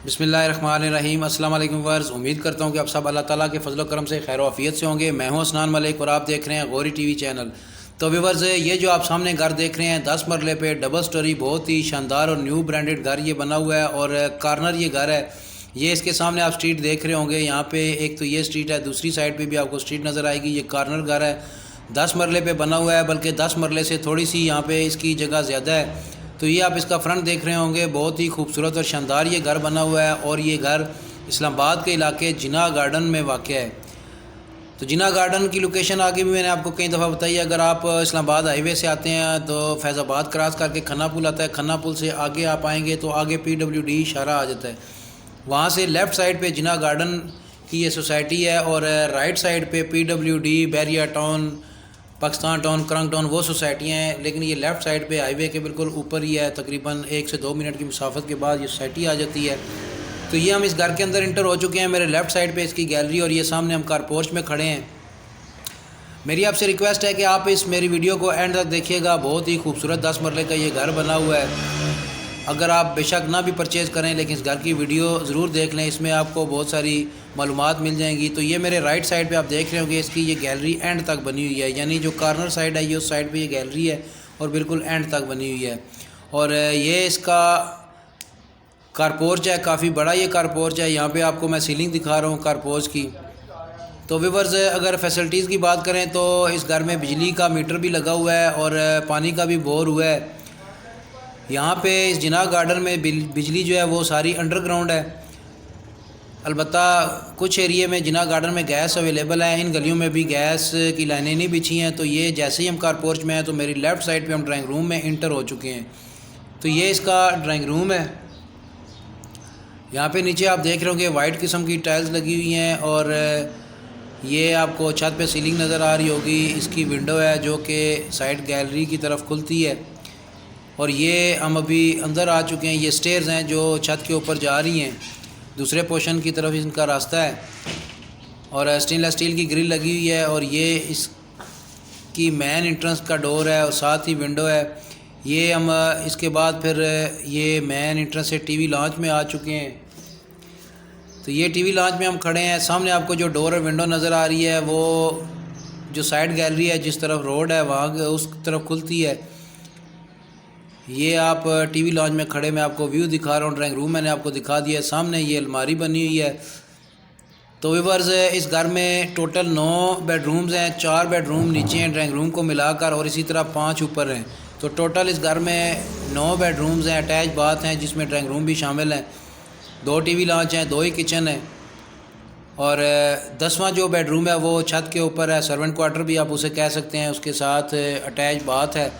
बिस्मिल्लाहिर्रहमानिर्रहीम। अस्सलाम वालेकुम वर्स। उम्मीद करता हूँ कि आप सब अल्लाह ताला के फजल करम से खैर आफियत से होंगे। मैं हूँ असनान मलिक और आप देख रहे हैं गौरी टीवी चैनल। तो व्यूवर्स, ये जो आप सामने घर देख रहे हैं 10 मरले पे डबल स्टोरी बहुत ही शानदार और न्यू ब्रांडेड घर ये बना हुआ है और कॉर्नर ये घर है। ये इसके सामने आप स्ट्रीट देख रहे होंगे। यहाँ पे एक तो ये स्ट्रीट है, दूसरी साइड पे भी आपको स्ट्रीट नज़र आएगी। ये कॉर्नर घर है, 10 मरले पे बना हुआ है, बल्कि 10 मरले से थोड़ी सी यहाँ पे इसकी जगह ज़्यादा है। तो ये आप इसका फ्रंट देख रहे होंगे, बहुत ही खूबसूरत और शानदार ये घर बना हुआ है और ये घर इस्लामाबाद के इलाके जिना गार्डन में वाक़ है। तो जिना गार्डन की लोकेशन आगे भी मैंने आपको कई दफ़ा बताई है। अगर आप इस्लामाबाद हाईवे से आते हैं तो फैज़ाबाद क्रॉस करके खन्ना पुल आता है, खन्ना पुल से आगे आप आएंगे तो आगे PWD इशारा आ जाता है। वहाँ से लेफ़्ट साइड पे जिना गार्डन की ये सोसाइटी है और राइट साइड पे PWD Bahria town, Pakistan town, Korang town वो सोसाइटियाँ हैं। लेकिन ये लेफ़्ट साइड पे हाईवे के बिल्कुल ऊपर ही है, तकरीबन 1 से 2 मिनट की मुसाफत के बाद ये सोसाइटी आ जाती है। तो ये हम इस घर के अंदर इंटर हो चुके हैं। मेरे लेफ़्ट साइड पे इसकी गैलरी और ये सामने हम कार पोर्च में खड़े हैं। मेरी आपसे रिक्वेस्ट है कि आप इस मेरी वीडियो को एंड तक देखिएगा। बहुत ही खूबसूरत 10 मरले का ये घर बना हुआ है। अगर आप बेशक ना भी परचेज़ करें लेकिन इस घर की वीडियो ज़रूर देख लें, इसमें आपको बहुत सारी मालूमात मिल जाएंगी। तो ये मेरे राइट साइड पे आप देख रहे होंगे, इसकी ये गैलरी एंड तक बनी हुई है, यानी जो कॉर्नर साइड है ये उस साइड पे ये गैलरी है और बिल्कुल एंड तक बनी हुई है। और ये इसका कारपोर्च है, काफ़ी बड़ा ये कारपोर्च है। यहाँ पे आपको मैं सीलिंग दिखा रहा हूँ कारपोर्च की। तो व्यूअर्स, अगर फैसिलिटीज़ की बात करें तो इस घर में बिजली का मीटर भी लगा हुआ है और पानी का भी बोर हुआ है। यहाँ पे इस जिना गार्डन में बिजली जो है वो सारी अंडरग्राउंड है। अलबत्ता कुछ एरिए में जिना गार्डन में गैस अवेलेबल है, इन गलियों में भी गैस की लाइनें नहीं बिछी हैं। तो ये जैसे ही हम कार पोर्च में हैं तो मेरी लेफ़्ट साइड पे हम ड्राइंग रूम में इंटर हो चुके हैं। तो ये इसका ड्राइंग रूम है। यहाँ पे नीचे आप देख रहे होंगे वाइट किस्म की टाइल्स लगी हुई हैं और ये आपको छत पे सीलिंग नज़र आ रही होगी। इसकी विंडो है जो कि साइड गैलरी की तरफ खुलती है और ये हम अभी अंदर आ चुके हैं। ये स्टेयर्स हैं जो छत के ऊपर जा रही हैं, दूसरे पोर्शन की तरफ इनका रास्ता है और स्टेनलेस स्टील की ग्रिल लगी हुई है और ये इसकी मेन एंट्रेंस का डोर है और साथ ही विंडो है। ये हम इसके बाद फिर ये मेन एंट्रेंस से टीवी लॉन्च में आ चुके हैं। तो ये टीवी लॉन्च में हम खड़े हैं। सामने आपको जो डोर और विंडो नज़र आ रही है वो जो साइड गैलरी है जिस तरफ रोड है वहाँ उस तरफ खुलती है। ये आप टीवी लॉन्च में खड़े मैं आपको व्यू दिखा रहा हूँ। ड्राइंग रूम मैंने आपको दिखा दिया, सामने ये अलमारी बनी हुई है। तो व्यूअर्स, इस घर में टोटल 9 बेडरूम्स हैं, 4 बेडरूम नीचे हैं ड्राइंग रूम को मिलाकर और इसी तरह 5 ऊपर हैं। तो टोटल इस घर में 9 बेडरूम्स हैं, अटैच बाथ हैं जिसमें ड्राइंग रूम भी शामिल हैं, 2 टीवी लॉन्च हैं, 2 ही किचन है और 10वां जो बेडरूम है वो छत के ऊपर है, सर्वेंट क्वार्टर भी आप उसे कह सकते हैं, उसके साथ अटैच बाथ है।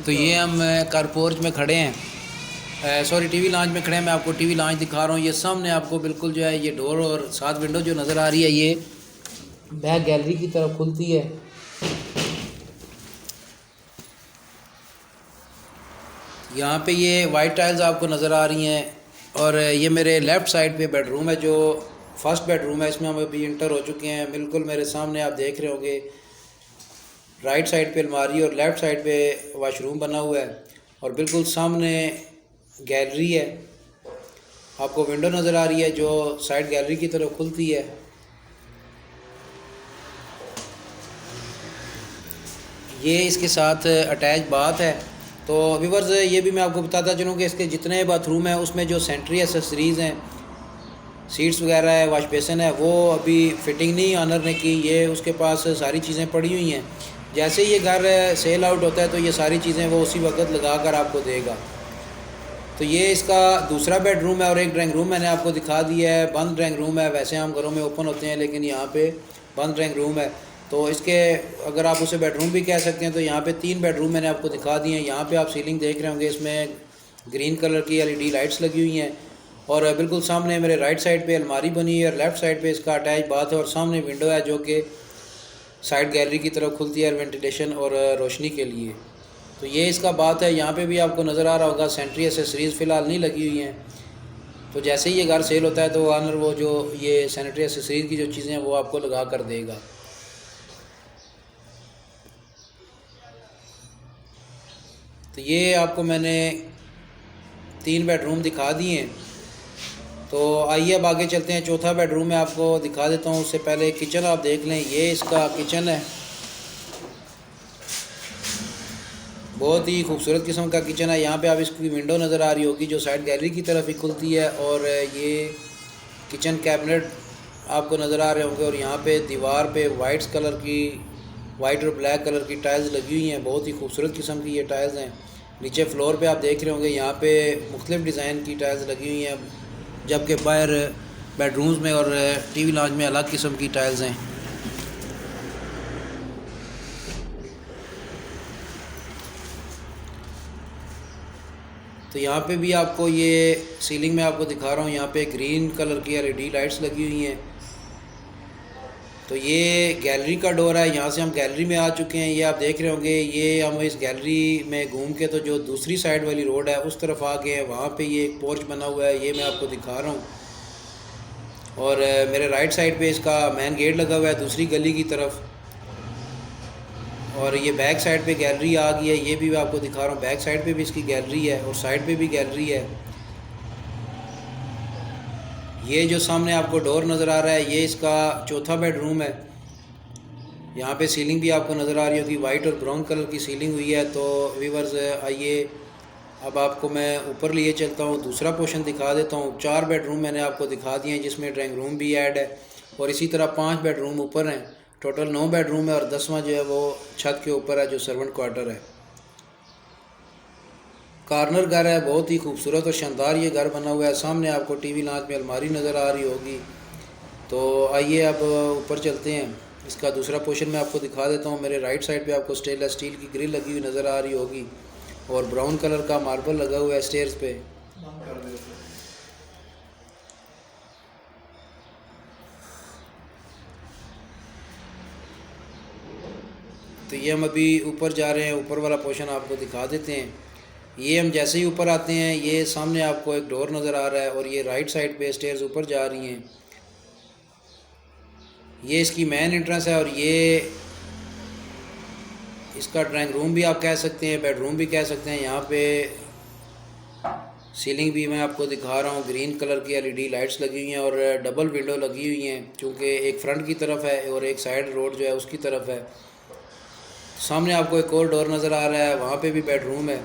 तो ये हम कार पोर्च में खड़े हैं, सॉरी टीवी लॉन्च में खड़े हैं। मैं आपको टीवी लॉन्च दिखा रहा हूँ। ये सामने आपको बिल्कुल जो है ये डोर और साथ विंडो जो नज़र आ रही है ये बैक गैलरी की तरफ खुलती है। यहाँ पे ये वाइट टाइल्स आपको नज़र आ रही हैं और ये मेरे लेफ़्ट साइड पे बेडरूम है जो फर्स्ट बेडरूम है। इसमें हम अभी इंटर हो चुके हैं। बिल्कुल मेरे सामने आप देख रहे होंगे राइट साइड पे अलमारी और लेफ़्ट साइड पे वाशरूम बना हुआ है और बिल्कुल सामने गैलरी है। आपको विंडो नज़र आ रही है जो साइड गैलरी की तरफ खुलती है। ये इसके साथ अटैच बाथ है। तो व्यूअर्स, ये भी मैं आपको बताता चलूँ कि इसके जितने बाथरूम हैं उसमें जो सेंट्री एसेसरीज़ हैं, सीट्स वगैरह है, वाश बेसिन है, वो अभी फ़िटिंग नहीं ऑनर ने की। ये उसके पास सारी चीज़ें पड़ी हुई हैं। जैसे ये घर सेल आउट होता है तो ये सारी चीज़ें वो उसी वक्त लगा कर आपको देगा। तो ये इसका दूसरा बेडरूम है और एक ड्राइंग रूम मैंने आपको दिखा दिया है। बंद ड्राइंग रूम है, वैसे हम घरों में ओपन होते हैं लेकिन यहाँ पे बंद ड्राइंग रूम है। तो इसके अगर आप उसे बेडरूम भी कह सकते हैं। तो यहाँ पे 3 बेडरूम मैंने आपको दिखा दिए हैं। यहाँ पे आप सीलिंग देख रहे होंगे, इसमें ग्रीन कलर की LED लाइट्स लगी हुई हैं और बिल्कुल सामने मेरे राइट साइड पे अलमारी बनी है और लेफ़्ट साइड पे इसका अटैच बाथ है और सामने विंडो है जो कि साइड गैलरी की तरफ खुलती है वेंटिलेशन और रोशनी के लिए। तो ये इसका बात है। यहाँ पे भी आपको नज़र आ रहा होगा सेंट्री एसेसरीज़ फ़िलहाल नहीं लगी हुई हैं। तो जैसे ही ये घर सेल होता है तो ऑनर वो जो ये सैनिटरी एसेसरीज़ की जो चीज़ें हैं वो आपको लगा कर देगा। तो ये आपको मैंने 3 बेडरूम दिखा दिए हैं तो आइए अब आगे चलते हैं। चौथा बेडरूम मैं आपको दिखा देता हूँ। उससे पहले किचन आप देख लें। ये इसका किचन है, बहुत ही खूबसूरत किस्म का किचन है। यहाँ पे आप इसकी विंडो नज़र आ रही होगी जो साइड गैलरी की तरफ ही खुलती है, और ये किचन कैबिनेट आपको नज़र आ रहे होंगे। और यहाँ पे दीवार पे वाइट और ब्लैक कलर की टाइल्स लगी हुई हैं, बहुत ही खूबसूरत किस्म की ये टाइल्स हैं। नीचे फ्लोर पे आप देख रहे होंगे यहाँ पे मुख्तलिफ़ डिज़ाइन की टाइल्स लगी हुई हैं, जबकि बाहर बेडरूम्स में और टीवी लॉन्ज में अलग किस्म की टाइल्स हैं। तो यहाँ पे भी आपको ये सीलिंग में आपको दिखा रहा हूँ, यहाँ पे ग्रीन कलर की LED लाइट्स लगी हुई हैं। तो ये गैलरी का डोर है, यहाँ से हम गैलरी में आ चुके हैं। ये आप देख रहे होंगे, ये हम इस गैलरी में घूम के तो जो दूसरी साइड वाली रोड है उस तरफ आ गए हैं। वहाँ पे ये एक पोर्च बना हुआ है, ये मैं आपको दिखा रहा हूँ। और मेरे राइट साइड पे इसका मेन गेट लगा हुआ है दूसरी गली की तरफ। और ये बैक साइड पे गैलरी आ गई है, ये भी मैं आपको दिखा रहा हूँ। बैक साइड पे भी इसकी गैलरी है और साइड पे भी गैलरी है। ये जो सामने आपको डोर नज़र आ रहा है, ये इसका चौथा बेडरूम है। यहाँ पे सीलिंग भी आपको नज़र आ रही होगी, वाइट और ब्राउन कलर की सीलिंग हुई है। तो व्यूअर्स आइए अब आपको मैं ऊपर लिए चलता हूँ, दूसरा पोर्शन दिखा देता हूँ। 4 बेडरूम मैंने आपको दिखा दिए हैं, जिसमें ड्राइंग रूम भी ऐड है, और इसी तरह 5 बेडरूम ऊपर हैं। टोटल 9 बेडरूम है, और 10वां जो है वो छत के ऊपर है, जो सर्वेंट क्वार्टर है। कॉर्नर घर है, बहुत ही खूबसूरत और शानदार ये घर बना हुआ है। सामने आपको टीवी लॉन्च में अलमारी नज़र आ रही होगी। तो आइए अब ऊपर चलते हैं। इसका दूसरा पोर्शन मैं आपको दिखा देता हूँ। मेरे राइट साइड पे आपको स्टेनलेस स्टील की ग्रिल लगी हुई नज़र आ रही होगी, और ब्राउन कलर का मार्बल लगा हुआ है स्टेयर्स पे। तो ये हम अभी ऊपर जा रहे हैं, ऊपर वाला पोर्शन आपको दिखा देते हैं। ये हम जैसे ही ऊपर आते हैं, ये सामने आपको एक डोर नज़र आ रहा है, और ये राइट साइड पे स्टेयर्स ऊपर जा रही हैं। ये इसकी मेन एंट्रेंस है, और ये इसका ड्राइंग रूम भी आप कह सकते हैं, बेडरूम भी कह सकते हैं। यहाँ पे सीलिंग भी मैं आपको दिखा रहा हूँ, ग्रीन कलर की LED लाइट्स लगी हुई हैं, और डबल विंडो लगी हुई हैं, क्योंकि एक फ्रंट की तरफ है और एक साइड रोड जो है उसकी तरफ है। सामने आपको एक और डोर नज़र आ रहा है, वहाँ पे भी बेडरूम है।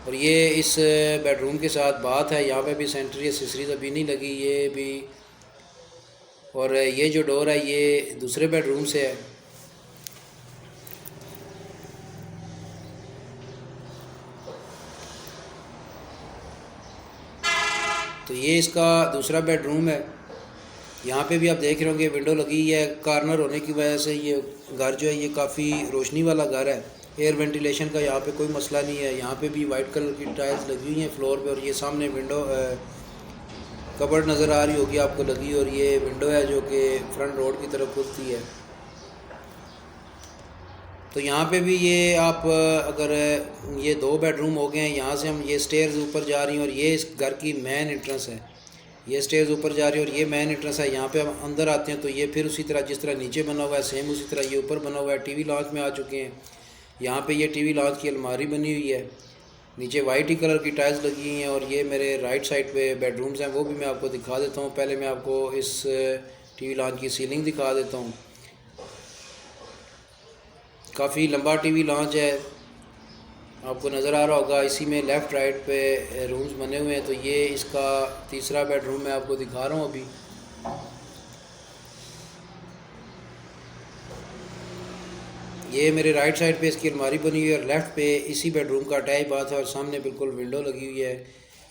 और ये इस बेडरूम के साथ बात है, यहाँ पे भी सेंट्री एक्सेसरीज अभी नहीं लगी, ये भी। और ये जो डोर है ये दूसरे बेडरूम से है। तो ये इसका दूसरा बेडरूम है। यहाँ पे भी आप देख रहे होंगे विंडो लगी है। कॉर्नर होने की वजह से ये घर जो है ये काफ़ी रोशनी वाला घर है। एयर वेंटिलेशन का यहाँ पे कोई मसला नहीं है। यहाँ पे भी वाइट कलर की टाइल्स लगी हुई हैं फ्लोर पे, और ये सामने विंडो कबर्ड नज़र आ रही होगी आपको लगी, और ये विंडो है जो कि फ्रंट रोड की तरफ खुलती है। तो यहाँ पे भी ये आप अगर ये 2 बेडरूम हो गए हैं, यहाँ से हम ये स्टेयर्स ऊपर जा रही हैं, और ये इस घर की मेन एंट्रेंस है। ये स्टेयर्स ऊपर जा रही है और ये मेन एंट्रेंस है। यहाँ पे हम अंदर आते हैं तो ये फिर उसी तरह जिस तरह नीचे बना हुआ है सेम उसी तरह ये ऊपर बना हुआ है। टीवी लॉन्च में आ चुके हैं। यहाँ पे ये टीवी लॉन्च की अलमारी बनी हुई है, नीचे वाइट ही कलर की टाइल्स लगी हुई हैं। और ये मेरे राइट साइड पे बेडरूम्स हैं, वो भी मैं आपको दिखा देता हूँ। पहले मैं आपको इस टीवी लॉन्च की सीलिंग दिखा देता हूँ। काफ़ी लंबा टीवी लॉन्च है, आपको नज़र आ रहा होगा। इसी में लेफ़्ट राइट पे रूम्स बने हुए हैं। तो ये इसका तीसरा बेडरूम मैं आपको दिखा रहा हूँ अभी। ये मेरे राइट साइड पे इसकी अलमारी बनी हुई है, और लेफ़्ट पे इसी बेडरूम का अटैच बाथ है, और सामने बिल्कुल विंडो लगी हुई है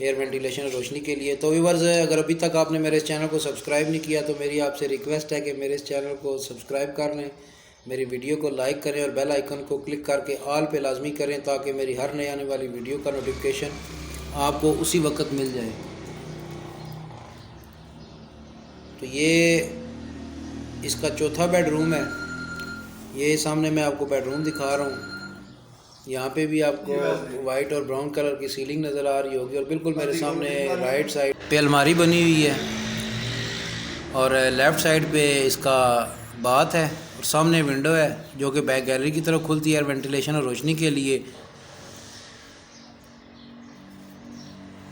एयर वेंटिलेशन रोशनी के लिए। तो व्यूअर्स, अगर अभी तक आपने मेरे इस चैनल को सब्सक्राइब नहीं किया तो मेरी आपसे रिक्वेस्ट है कि मेरे इस चैनल को सब्सक्राइब कर लें, मेरी वीडियो को लाइक करें, और बेल आइकन को क्लिक करके ऑल पे लाजमी करें, ताकि मेरी हर नई आने वाली वीडियो का नोटिफिकेशन आपको उसी वक्त मिल जाए। तो ये इसका चौथा बेडरूम है। ये सामने मैं आपको बेडरूम दिखा रहा हूँ। यहाँ पे भी आपको वाइट और ब्राउन कलर की सीलिंग नज़र आ रही होगी, और बिल्कुल मेरे सामने राइट साइड पे अलमारी बनी हुई है, और लेफ़्ट साइड पे इसका बाथ है, और सामने विंडो है जो कि बैक गैलरी की तरफ खुलती है वेंटिलेशन और रोशनी के लिए।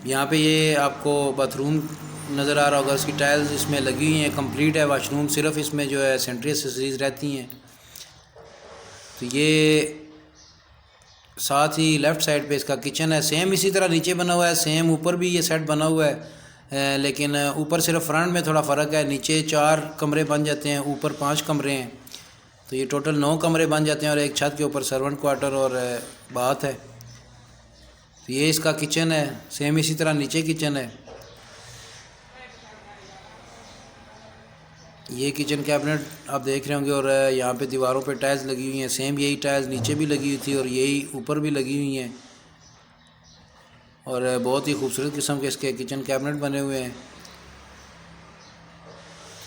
यहाँ पे ये आपको बाथरूम नज़र आ रहा होगा, उसकी टाइल्स इसमें लगी हुई हैं, कंप्लीट है वाशरूम, सिर्फ इसमें जो है सेंट्री एक्सेसरीज रहती हैं। तो ये साथ ही लेफ़्ट साइड पे इसका किचन है, सेम इसी तरह नीचे बना हुआ है, सेम ऊपर भी ये सेट बना हुआ है, लेकिन ऊपर सिर्फ फ्रंट में थोड़ा फ़र्क है, नीचे 4 कमरे बन जाते हैं, ऊपर 5 कमरे हैं, तो ये टोटल 9 कमरे बन जाते हैं और एक छत के ऊपर सर्वेंट क्वार्टर और बाथ है। तो ये इसका किचन है, सेम इसी तरह नीचे किचन है। ये किचन कैबिनेट आप देख रहे होंगे और यहाँ पे दीवारों पे टाइल्स लगी हुई हैं, सेम यही टाइल्स नीचे भी लगी हुई थी और यही ऊपर भी लगी हुई हैं और बहुत ही खूबसूरत किस्म के इसके किचन कैबिनेट बने हुए हैं।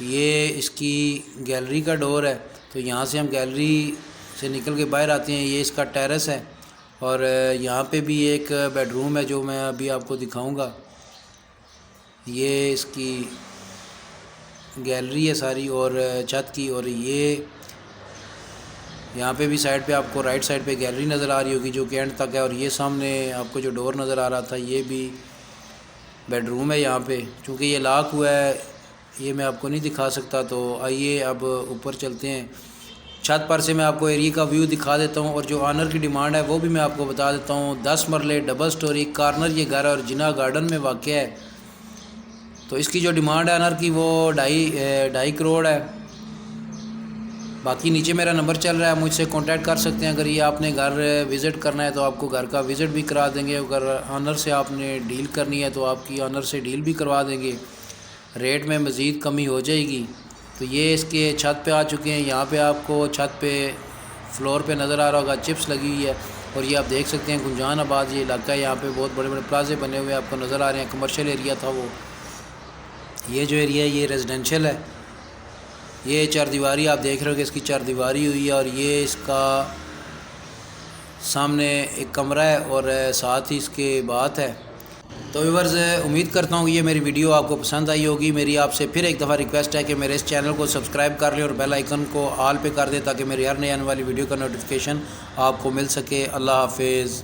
ये इसकी गैलरी का डोर है, तो यहाँ से हम गैलरी से निकल के बाहर आते हैं। ये इसका टेरेस है और यहाँ पे भी एक बेडरूम है जो मैं अभी आपको दिखाऊंगा। ये इसकी गैलरी है सारी और छत की, और ये यहाँ पे भी साइड पे आपको राइट साइड पे गैलरी नज़र आ रही होगी जो कि एंड तक है, और ये सामने आपको जो डोर नज़र आ रहा था ये भी बेडरूम है। यहाँ पे चूँकि ये लॉक हुआ है ये मैं आपको नहीं दिखा सकता, तो आइए अब ऊपर चलते हैं। छत पर से मैं आपको एरिया का व्यू दिखा देता हूँ और जो ऑनर की डिमांड है वो भी मैं आपको बता देता हूँ। 10 मरले डबल स्टोरी कॉर्नर ये घर है और जिना गार्डन में वाक़ है। तो इसकी जो डिमांड है ऑनर की वो 2.5 करोड़ है। बाकी नीचे मेरा नंबर चल रहा है, मुझसे कांटेक्ट कर सकते हैं। अगर ये आपने घर विज़िट करना है तो आपको घर का विज़िट भी करा देंगे, अगर ऑनर से आपने डील करनी है तो आपकी ऑनर से डील भी करवा देंगे, रेट में मज़ीद कमी हो जाएगी। तो ये इसके छत पे आ चुके हैं। यहाँ पे आपको छत पे फ्लोर पे नज़र आ रहा होगा चिप्स लगी हुई है और ये आप देख सकते हैं गुंजान आबाद ये इलाका है। यहाँ पे बहुत बड़े बड़े प्लाजे बने हुए आपको नज़र आ रहे हैं। कमर्शियल एरिया था वो, ये जो एरिया है ये रेजिडेंशियल है। ये 4 दीवारी आप देख रहे हो कि इसकी 4 दीवारी हुई है और ये इसका सामने एक कमरा है और साथ ही इसके बात है। तो व्यूअर्स उम्मीद करता हूँ कि ये मेरी वीडियो आपको पसंद आई होगी। मेरी आपसे फिर एक दफ़ा रिक्वेस्ट है कि मेरे इस चैनल को सब्सक्राइब कर लें और बेल आइकन को ऑल पे कर दें ताकि मेरी हर नई आने वाली वीडियो का नोटिफिकेशन आपको मिल सके। अल्लाह हाफिज़।